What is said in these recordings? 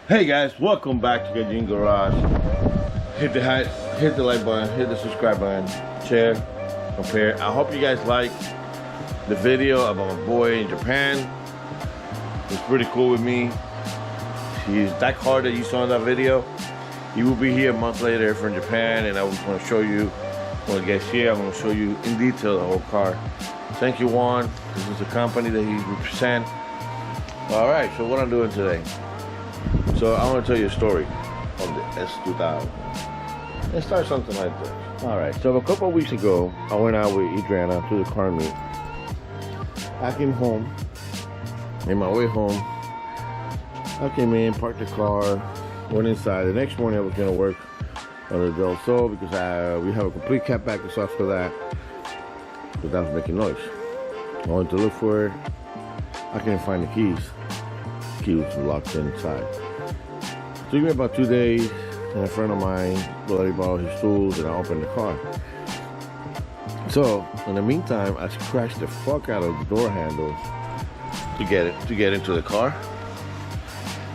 Hey guys, welcome back to Gajin Garage. Hit the like button, hit the subscribe button, share, compare. I hope you guys like the video about my boy in Japan. It's pretty cool with me. He's that car that you saw in that video. He will be here a month later from Japan, and I was going to show you when he gets here. I'm going to show you in detail the whole car. Thank you, Juan. This is the company that he represents. All right, so what I'm doing today. So I want to tell you a story of the S2000. Let's start something like this. All right, so a couple of weeks ago, I went out with Adriana to the car meet. I came home. In my way home, I came in, parked the car, went inside. The next morning, I was going to work on the Del Sol because we have a complete cat back exhaust for that. But that was making noise. I went to look for it. I couldn't find the keys. The key was locked inside. It took me about 2 days, and a friend of mine let me borrow his tools, and I opened the car. So in the meantime, I scratched the fuck out of the door handles to get into the car.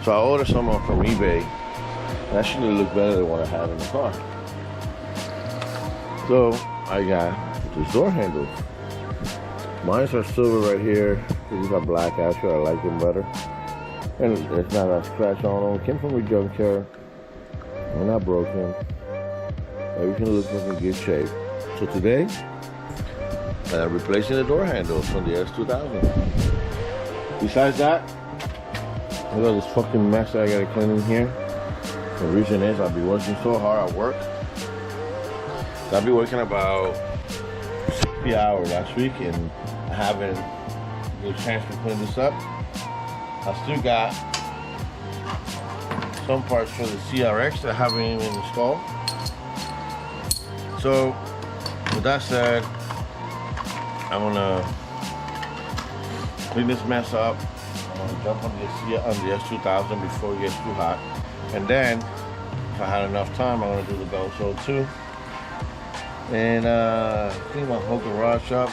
So I ordered some from eBay. It actually looked better than what I had in the car. So I got these door handles. Mine are silver right here. These are black. Actually, I like them better. And it's not a scratch on them. Came from a junkyard. They're not broken. Everything looks like in good shape. So today, I'm replacing the door handles on the S2000. Besides that, look at this fucking mess that I gotta clean in here. The reason is I've been working so hard at work. I've been working about 60 hours last week, and I haven't had a chance to clean this up. I still got some parts for the CRX that I haven't even installed. So, with that said, I'm gonna clean this mess up. I'm gonna jump on the S2000 before it gets too hot. And then, if I had enough time, I'm gonna do the belt show too. And clean my whole garage up.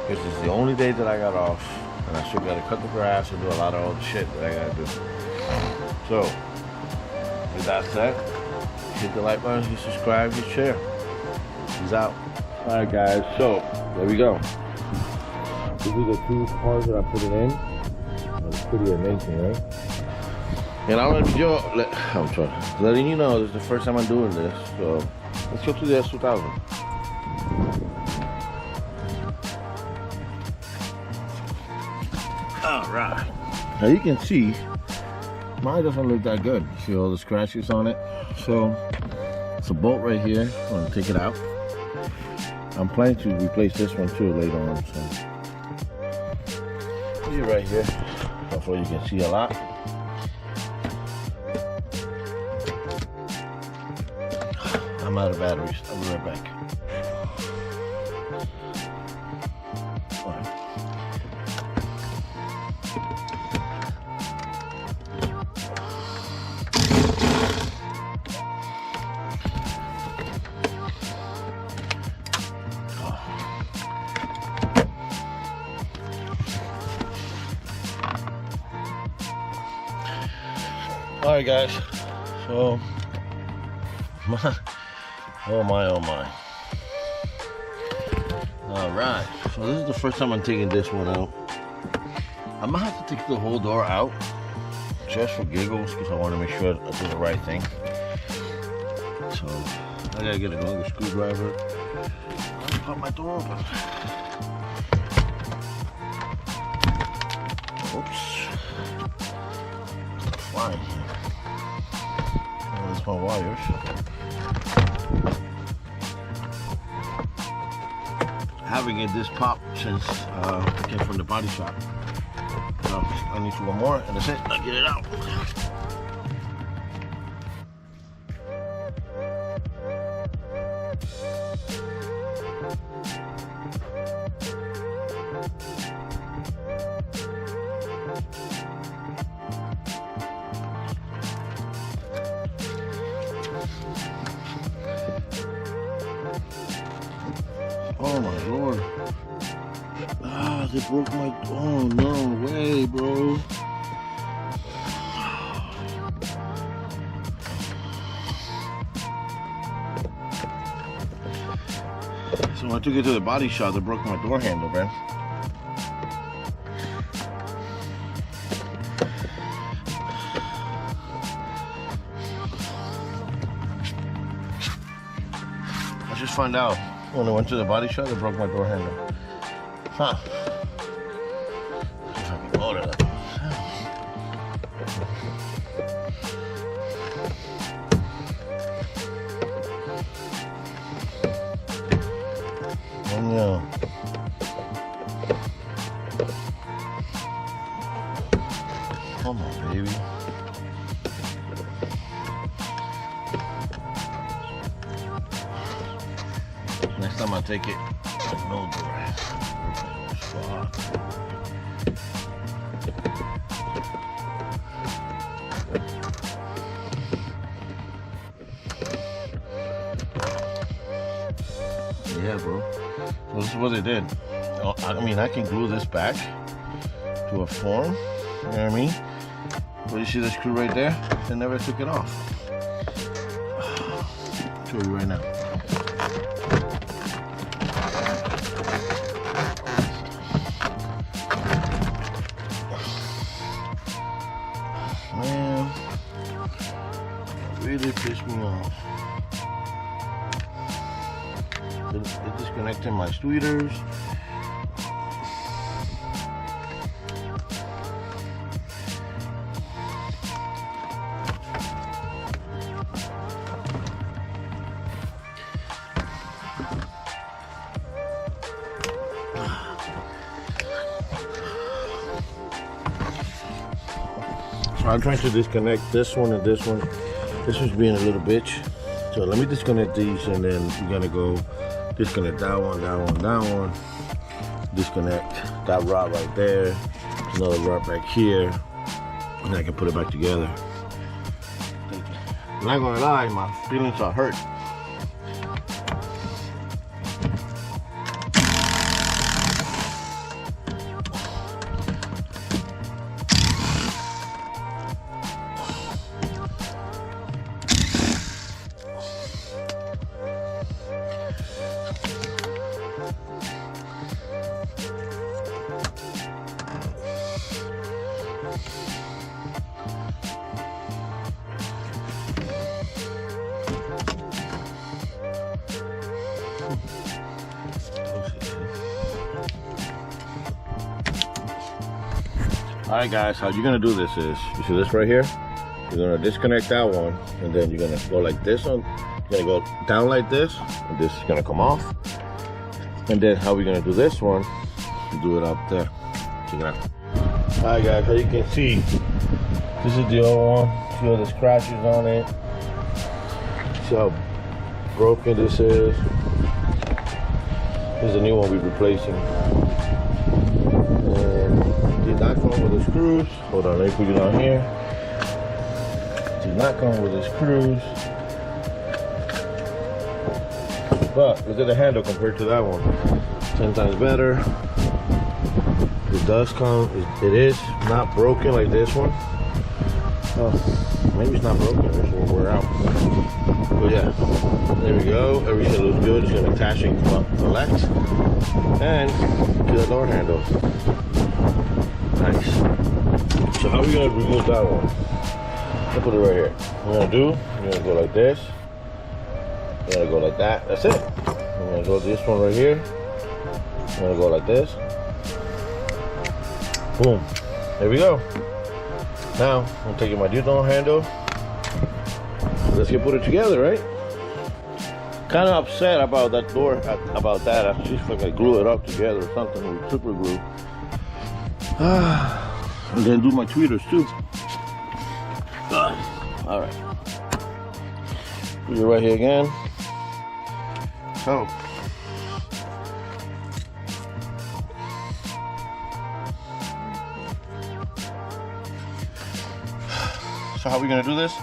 This is the only day that I got off. And I still gotta cut the grass and do a lot of other shit that I gotta do. So, with that said, hit the like button, hit subscribe, hit share. Peace out. Alright guys, so there we go. These are the two cars that I put it in. That's pretty amazing, right? And I'm letting you know this is the first time I'm doing this. So let's go to the S2000. Alright. Now you can see mine doesn't look that good. See all the scratches on it? So it's a bolt right here. I'm gonna take it out. I'm planning to replace this one too later on. So see right here. Hopefully you can see a lot. I'm out of batteries. I'll be right back. Alright guys, so oh my. Alright, so this is the first time I'm taking this one out. I might have to take the whole door out just for giggles because I want to make sure I do the right thing. So I gotta get a longer screwdriver. Let's pop my door open. Oops. Flying here. There's my wires. I haven't get this pop since it came from the body shop. So I need one more and that's it. I'll get it out. Oh my lord. Ah, they broke my, oh no way, bro. So when I took it to the body shop, they broke my door handle, man. I just found out when I went to the body shop, they broke my door handle. Huh. If I can load it up. Yeah. Come on, baby. Next time I take it, I know the rest. Fuck. Yeah, bro. Well, this is what they did. I mean, I can glue this back to a form. You know what I mean? But you see the screw right there? They never took it off. I'll show you right now. Man, it really pissed me off. They're disconnecting my tweeters. So I'm trying to disconnect this one and this one. This was being a little bitch. So let me disconnect these, and then we're gonna go disconnect that one, that one, that one. Disconnect that rod right there. Another rod back here. And I can put it back together. I'm not gonna lie, my feelings are hurt. Alright guys, how you're gonna do this is, you see this right here? You're gonna disconnect that one, and then you're gonna go like this one. You're gonna go down like this, and this is gonna come off. And then how we're gonna do this one, do it up there. Check it out. Alright guys, how you can see, this is the old one. See all the scratches on it. See how broken this is. This is the new one we're replacing. Did not come with the screws. Hold on, let me put it on here. Did not come with the screws. But look at the handle compared to that one. 10 times better. It does come, it is not broken like this one. Oh, maybe it's not broken, this will wear out. But yeah, there we go. Everything looks good. It's gonna attach and collect. And to the door handle. Nice. So how are we gonna remove that one? I'll put it right here. We're gonna go like this. We're gonna go like that. That's it. We're gonna go this one right here. We're gonna go like this. Boom. There we go. Now I'm taking my door handle. Let's get put it together, right? Kind of upset about that door, about that. I just fucking glue it up together or something with super glue. And then do my tweeters too. All right. Put it right here again. So how are we gonna do this?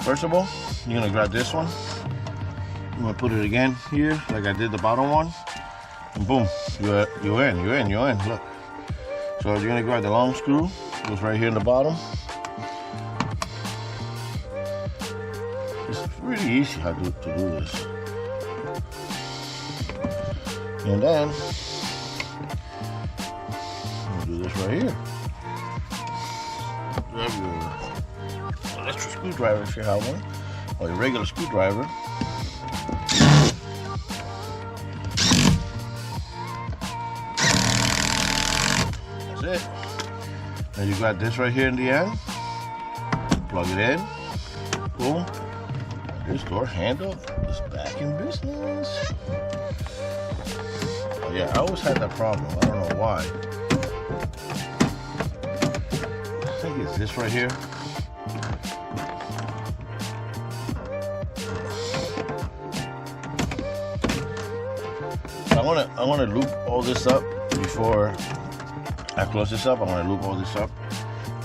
First of all, you're gonna grab this one. I'm gonna put it again here, like I did the bottom one, and boom, you're in. Look. So you're gonna grab the long screw, goes right here in the bottom. It's really easy how to do this. And then we'll do this right here. Grab your electric screwdriver if you have one, or your regular screwdriver. That's it. And you got this right here in the end. Plug it in. Boom. This door handle is back in business. Oh yeah, I always had that problem. I don't know why. I think it's this right here. I want to loop all this up before I close this up. I want to loop all this up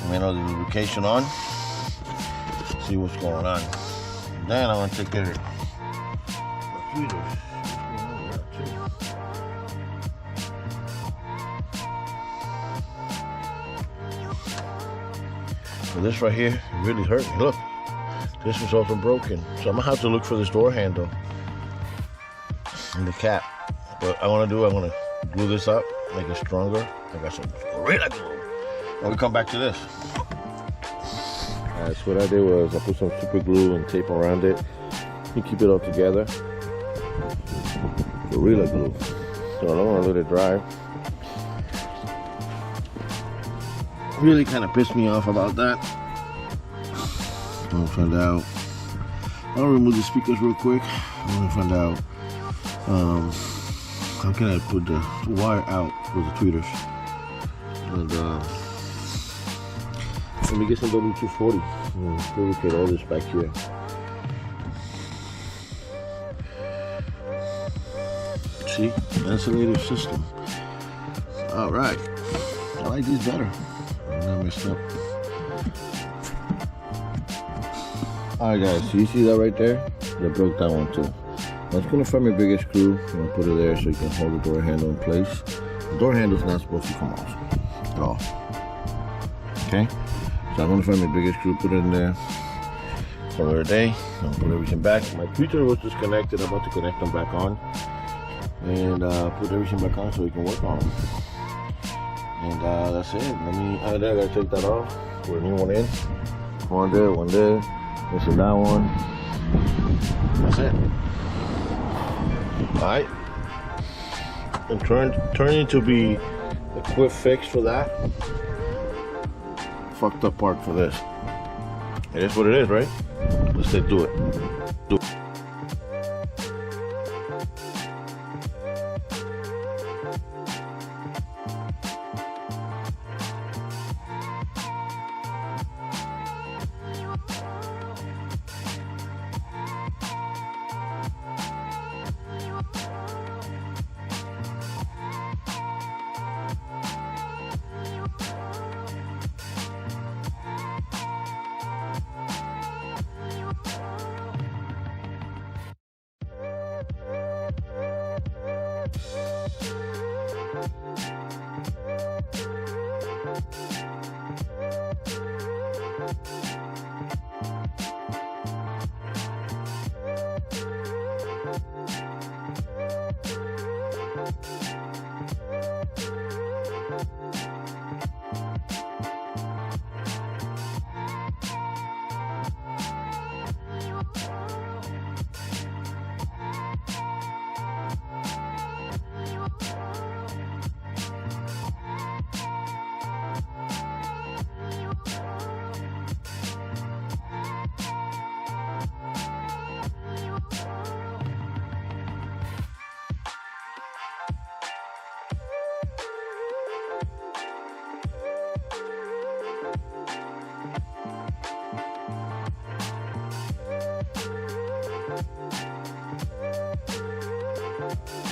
and then all the lubrication on. See what's going on. And then I want to take care of the tweeters. So this right here really hurt me. Look, this was also broken. So I'm gonna have to look for this door handle and the cap. What I want to do, I'm gonna glue this up, make it stronger. I got some Gorilla Glue. And we come back to this. Alright, so what I did was I put some super glue and tape around it to keep it all together. Gorilla Glue. So I don't want to let it dry. Really kind of pissed me off about that. I'm gonna find out. I'll remove the speakers real quick. I'm gonna find out how can I put the wire out for the tweeters. And let me get some W240 and lubricate all this back here. See, ventilator system. All right, I like these better. I'm not messed up. All right, guys. So you see that right there? I broke that one too. I was gonna find my biggest screw. I'm gonna put it there so you can hold the door handle in place. The door handle is not supposed to come off at all. Okay. So I'm gonna find my biggest screw, put it in there. Call it a day. I'm gonna put everything back. My tweeter was disconnected. I'm about to connect them back on. And put everything back on so we can work on them. And that's it. I gotta take that off. Put a new one in. One there. This is that one. That's it. Alright. And turning to be a quick fix for that. Fucked up part for this. It is what it is, right? Let's say do it. Do it.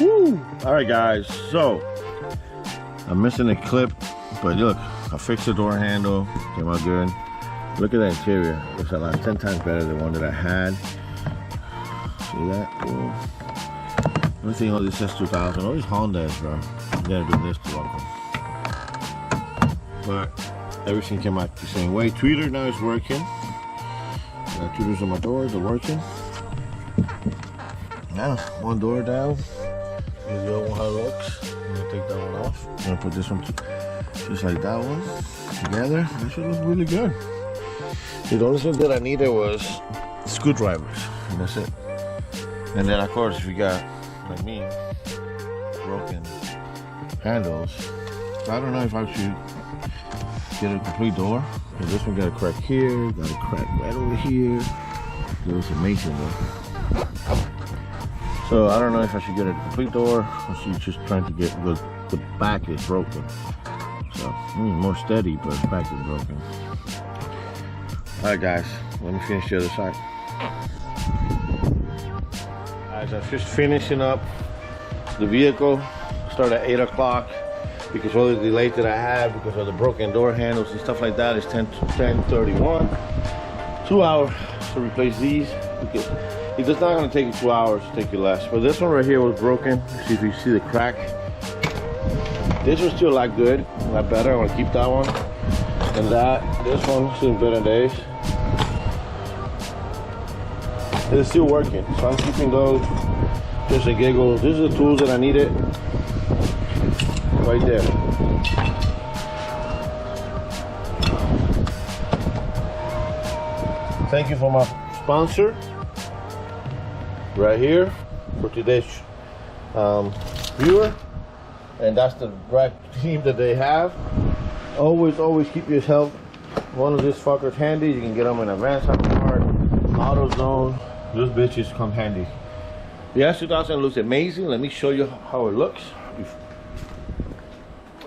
Woo! Alright guys, so I'm missing a clip, but look, I fixed the door handle, came out good. Look at the interior, looks a lot 10 times better than the one that I had. See that? Ooh. Everything all this S2000, all these Hondas, bro. You gotta do this to them. But everything came out the same way. Tweeter now is working. Got tweeters on my doors, they're working. Now, one door down. Here's the other one, how it looks. I'm gonna take that one off. I'm gonna put this one just like that one together. This should look really good. The only thing that I needed was screwdrivers, and that's it. And then of course, if you got, like me, broken handles, I don't know if I should get a complete door. This one got a crack here, got a crack right over here. It was amazing though. So I don't know if I should get a complete door or she's just trying to get the back is broken. So more steady, but the back is broken. Alright guys, let me finish the other side. Guys, I'm just finishing up the vehicle. Start at 8 o'clock because all the delays that I have because of the broken door handles and stuff like that is 10:31. 2 hours to replace these because it's just not going to take you 2 hours, to take you less. But this one right here was broken. See if you see the crack. This one still a lot good, a lot better. I want to keep that one. And this one seen better days. It's still working, so I'm keeping those just a giggle. These are the tools that I needed right there. Thank you for my sponsor right here for today's viewer, and that's the right team that they have. Always keep yourself one of these fuckers handy. You can get them in Advance Card, AutoZone. Those bitches come handy. The S2000 looks amazing. Let me show you how it looks.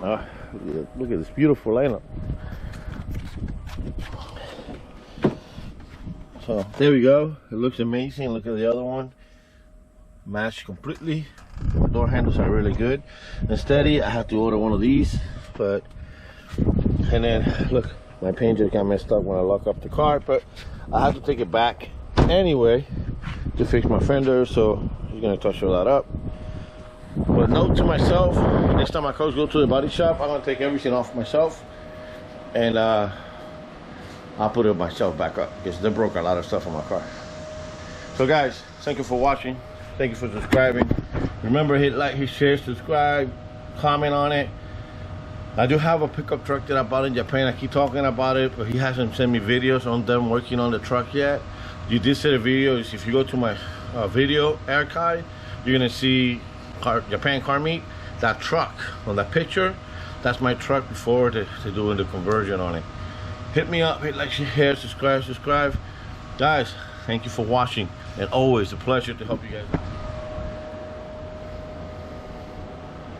Look at this beautiful lineup. So there we go. It looks amazing. Look at the other one. Matched completely. The door handles are really good and steady. I have to order one of these, but and then look, my paint just got messed up when I lock up the car, but I have to take it back anyway to fix my fender, so he's gonna touch all that up. But note to myself, next time I go to the body shop, I'm gonna take everything off myself and I'll put it myself back up because they broke a lot of stuff on my car. So guys, thank you for watching. Thank you for subscribing. Remember, hit like, hit share, subscribe, comment on it. I do have a pickup truck that I bought in Japan. I keep talking about it, but he hasn't sent me videos on them working on the truck yet. You did see the videos. If you go to my video archive, you're gonna see Japan Car Meet. That truck on that picture, that's my truck before they're doing the conversion on it. Hit me up, hit like, share, subscribe. Guys, thank you for watching, and always a pleasure to help you guys out.